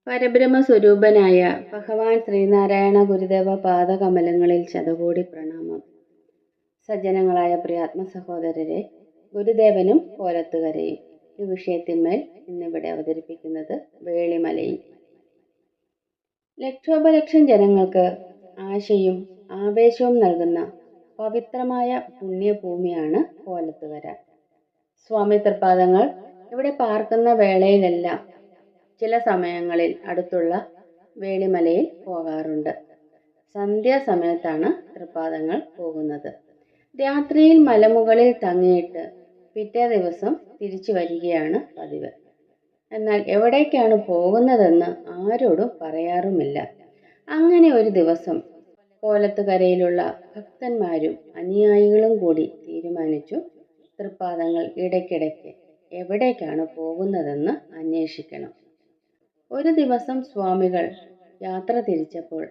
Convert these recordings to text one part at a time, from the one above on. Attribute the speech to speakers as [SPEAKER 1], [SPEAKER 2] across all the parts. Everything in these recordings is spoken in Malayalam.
[SPEAKER 1] പരബ്രഹ്മസ്വരൂപനായ ഭഗവാൻ ശ്രീനാരായണ ഗുരുദേവ പാദകമലങ്ങളിൽ ശതകോടി പ്രണാമം. സജ്ജനങ്ങളായ പ്രിയാത്മ സഹോദരരെ, ഗുരുദേവനും കോലത്തുകരയും ഈ വിഷയത്തിന്മേൽ ഇന്നിവിടെ അവതരിപ്പിക്കുന്നത് വേളിമലയിൽ. ലക്ഷോപലക്ഷം ജനങ്ങൾക്ക് ആശയും ആവേശവും നൽകുന്ന പവിത്രമായ പുണ്യഭൂമിയാണ് കോലത്തുകര. സ്വാമി തൃപ്പാദങ്ങൾ ഇവിടെ പാർക്കുന്ന വേളയിലെല്ലാം ചില സമയങ്ങളിൽ അടുത്തുള്ള വേളിമലയിൽ പോകാറുണ്ട്. സന്ധ്യാസമയത്താണ് തൃപ്പാദങ്ങൾ പോകുന്നത്. രാത്രിയിൽ മലമുകളിൽ തങ്ങിയിട്ട് പിറ്റേ ദിവസം തിരിച്ചു വരികയാണ് പതിവ്. എന്നാൽ എവിടേക്കാണ് പോകുന്നതെന്ന് ആരോടും പറയാറുമില്ല. അങ്ങനെ ഒരു ദിവസം കോലത്തുകരയിലുള്ള ഭക്തന്മാരും അനുയായികളും കൂടി തീരുമാനിച്ചു, തൃപ്പാദങ്ങൾ ഇടയ്ക്കിടയ്ക്ക് എവിടേക്കാണ് പോകുന്നതെന്ന് അന്വേഷിക്കണം. ഒരു ദിവസം സ്വാമികൾ യാത്ര തിരിച്ചപ്പോൾ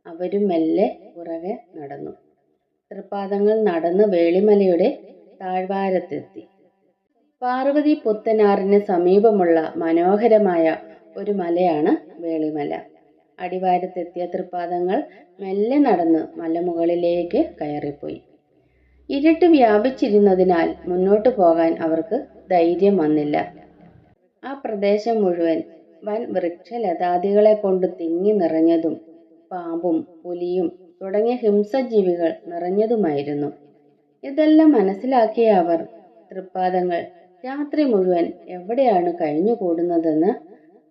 [SPEAKER 1] അവരും മെല്ലെ പുറകെ നടന്നു. തൃപ്പാദങ്ങൾ നടന്ന് വേളിമലയുടെ താഴ്വാരത്തെത്തി. പാർവതി പുത്തനാറിന് സമീപമുള്ള മനോഹരമായ ഒരു മലയാണ് വേളിമല. അടിവാരത്തെത്തിയ തൃപ്പാദങ്ങൾ മെല്ലെ നടന്ന് മലമുകളിലേക്ക് കയറിപ്പോയി. ഇരുട്ട് വ്യാപിച്ചിരുന്നതിനാൽ മുന്നോട്ടു പോകാൻ അവർക്ക് ധൈര്യം വന്നില്ല. ആ പ്രദേശം മുഴുവൻ വൻ വൃക്ഷലതാദികളെ കൊണ്ട് തിങ്ങി നിറഞ്ഞതും പാമ്പും പുലിയും തുടങ്ങിയ ഹിംസജീവികൾ നിറഞ്ഞതുമായിരുന്നു. ഇതെല്ലാം മനസ്സിലാക്കിയ അവർ തൃപ്പാദങ്ങൾ രാത്രി മുഴുവൻ എവിടെയാണ് കഴിഞ്ഞുകൂടുന്നതെന്ന്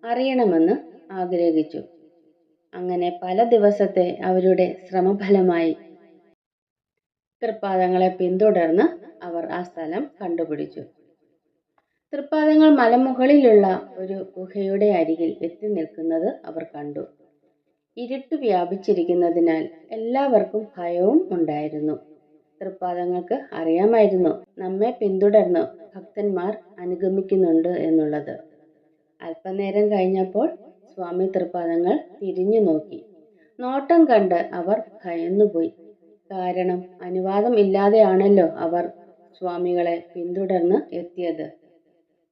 [SPEAKER 1] അറിയണമെന്ന് ആഗ്രഹിച്ചു. അങ്ങനെ പല ദിവസത്തെ അവരുടെ ശ്രമഫലമായി തൃപ്പാദങ്ങളെ പിന്തുടർന്ന് അവർ ആ സ്ഥലം കണ്ടുപിടിച്ചു. തൃപ്പാദങ്ങൾ മലമുകളിലുള്ള ഒരു ഗുഹയുടെ അരികിൽ എത്തി നിൽക്കുന്നത് അവർ കണ്ടു. ഇരുട്ട് വ്യാപിച്ചിരിക്കുന്നതിനാൽ എല്ലാവർക്കും ഭയവും ഉണ്ടായിരുന്നു. തൃപ്പാദങ്ങൾക്ക് അറിയാമായിരുന്നു നമ്മെ പിന്തുടർന്ന് ഭക്തന്മാർ അനുഗമിക്കുന്നുണ്ട് എന്നുള്ളത്. അല്പനേരം കഴിഞ്ഞപ്പോൾ സ്വാമി തൃപ്പാദങ്ങൾ തിരിഞ്ഞു നോക്കി. നോട്ടം കണ്ട് അവർ ഭയന്നുപോയി. കാരണം അനുവാദം ഇല്ലാതെയാണല്ലോ അവർ സ്വാമികളെ പിന്തുടർന്ന് എത്തിയത്.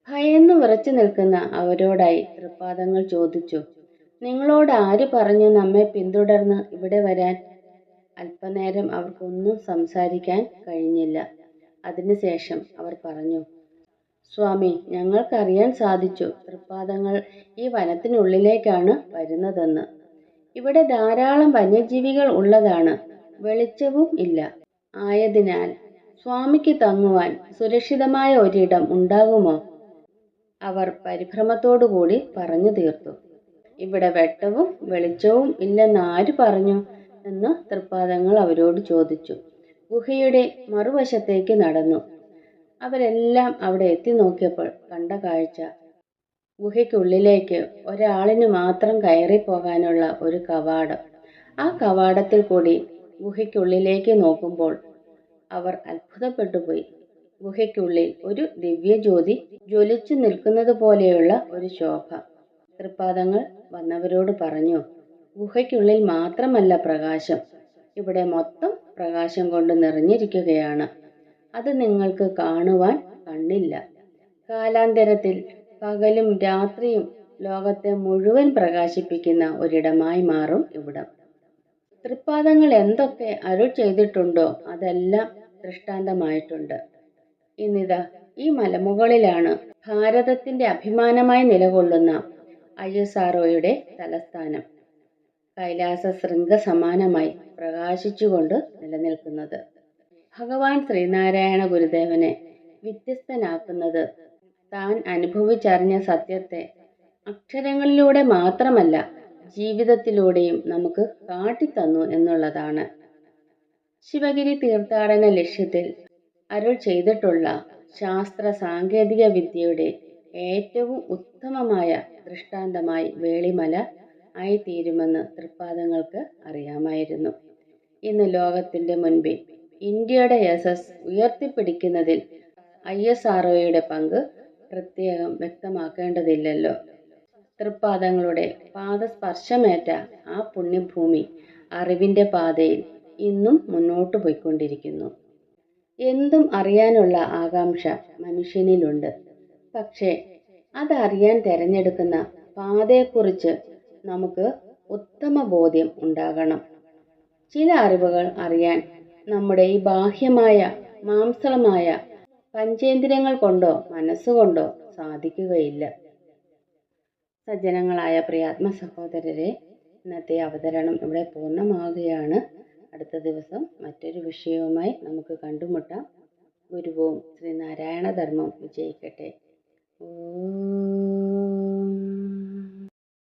[SPEAKER 1] ഭയന്നു വിറച്ചു നിൽക്കുന്ന അവരോടായി തൃപ്പാദങ്ങൾ ചോദിച്ചു, നിങ്ങളോട് ആര് പറഞ്ഞു നമ്മെ പിന്തുടർന്ന് ഇവിടെ വരാൻ? അല്പനേരം അവർക്കൊന്നും സംസാരിക്കാൻ കഴിഞ്ഞില്ല. അതിനുശേഷം അവർ പറഞ്ഞു, സ്വാമി, ഞങ്ങൾക്കറിയാൻ സാധിച്ചു തൃപ്പാദങ്ങൾ ഈ വനത്തിനുള്ളിലേക്കാണ് വരുന്നതെന്ന്. ഇവിടെ ധാരാളം വന്യജീവികൾ ഉള്ളതാണ്. വെളിച്ചവും ഇല്ല. ആയതിനാൽ സ്വാമിക്ക് തങ്ങുവാൻ സുരക്ഷിതമായ ഒരിടം ഉണ്ടാകുമോ? അവർ പരിഭ്രമത്തോടുകൂടി പറഞ്ഞു തീർത്തു. ഇവിടെ വെട്ടവും വെളിച്ചവും ഇല്ലെന്നാര് പറഞ്ഞു എന്ന് തൃപ്പാദങ്ങൾ അവരോട് ചോദിച്ചു. ഗുഹയുടെ മറുവശത്തേക്ക് നടന്നു. അവരെല്ലാം അവിടെ എത്തി നോക്കിയപ്പോൾ കണ്ട കാഴ്ച, ഗുഹയ്ക്കുള്ളിലേക്ക് ഒരാളിന് മാത്രം കയറിപ്പോകാനുള്ള ഒരു കവാടം. ആ കവാടത്തിൽ കൂടി ഗുഹയ്ക്കുള്ളിലേക്ക് നോക്കുമ്പോൾ അവർ അത്ഭുതപ്പെട്ടുപോയി. ഗുഹയ്ക്കുള്ളിൽ ഒരു ദിവ്യജ്യോതി ജ്വലിച്ചു നിൽക്കുന്നത് പോലെയുള്ള ഒരു ശോഭ. തൃപ്പാദങ്ങൾ വന്നവരോട് പറഞ്ഞു, ഗുഹയ്ക്കുള്ളിൽ മാത്രമല്ല പ്രകാശം, ഇവിടെ മൊത്തം പ്രകാശം കൊണ്ട് നിറഞ്ഞിരിക്കുകയാണ്. അത് നിങ്ങൾക്ക് കാണുവാൻ കണ്ണില്ല. കാലാന്തരത്തിൽ പകലും രാത്രിയും ലോകത്തെ മുഴുവൻ പ്രകാശിപ്പിക്കുന്ന ഒരിടമായി മാറും ഇവിടം. തൃപ്പാദങ്ങൾ എന്തൊക്കെ അരുൾ ചെയ്തിട്ടുണ്ടോ അതെല്ലാം ദൃഷ്ടാന്തമായിട്ടുണ്ട്. ഇന്നിതാ ഈ മലമുകളിലാണ് ഭാരതത്തിന്റെ അഭിമാനമായി നിലകൊള്ളുന്ന ISROയുടെ തലസ്ഥാനം കൈലാസ ശൃംഗ സമാനമായി പ്രകാശിച്ചുകൊണ്ട് നിലനിൽക്കുന്നത്. ഭഗവാൻ ശ്രീനാരായണ ഗുരുദേവനെ വ്യത്യസ്തനാക്കുന്നത് താൻ അനുഭവിച്ചറിഞ്ഞ സത്യത്തെ അക്ഷരങ്ങളിലൂടെ മാത്രമല്ല ജീവിതത്തിലൂടെയും നമുക്ക് കാട്ടിത്തന്നു എന്നുള്ളതാണ്. ശിവഗിരി തീർത്ഥാടന ലക്ഷ്യത്തിൽ അരുൾ ചെയ്തിട്ടുള്ള ശാസ്ത്ര സാങ്കേതിക വിദ്യയുടെ ഏറ്റവും ഉത്തമമായ ദൃഷ്ടാന്തമായി വേളിമല ആയിത്തീരുമെന്ന് തൃപ്പാദങ്ങൾക്ക് അറിയാമായിരുന്നു. ഇന്ന് ലോകത്തിന്റെ മുൻപിൽ ഇന്ത്യയുടെ യശസ് ഉയർത്തിപ്പിടിക്കുന്നതിൽ ISROയുടെ പങ്ക് പ്രത്യേകം വ്യക്തമാക്കേണ്ടതില്ലല്ലോ. തൃപ്പാദങ്ങളുടെ പാദസ്പർശമേറ്റ ആ പുണ്യഭൂമി അറിവിന്റെ പാതയിൽ ഇന്നും മുന്നോട്ടു പോയിക്കൊണ്ടിരിക്കുന്നു. എന്തും അറിയാനുള്ള ആകാംക്ഷ മനുഷ്യനിലുണ്ട്. പക്ഷേ അതറിയാൻ തിരഞ്ഞെടുക്കുന്ന പാതയെക്കുറിച്ച് നമുക്ക് ഉത്തമ ബോധ്യം ഉണ്ടാകണം. ചില അറിവുകൾ അറിയാൻ നമ്മുടെ ഈ ബാഹ്യമായ മാംസളമായ പഞ്ചേന്ദ്രിയങ്ങൾ കൊണ്ടോ മനസ്സുകൊണ്ടോ സാധിക്കുകയില്ല. സജ്ജനങ്ങളായ പ്രിയാത്മ സഹോദരരെ, ഇന്നത്തെ അവതരണം ഇവിടെ പൂർണ്ണമാവുകയാണ്. അടുത്ത ദിവസം മറ്റൊരു വിഷയവുമായി നമുക്ക് കണ്ടുമുട്ടാം. ഗുരുവും ശ്രീനാരായണ ധർമ്മം വിജയിക്കട്ടെ. ഓം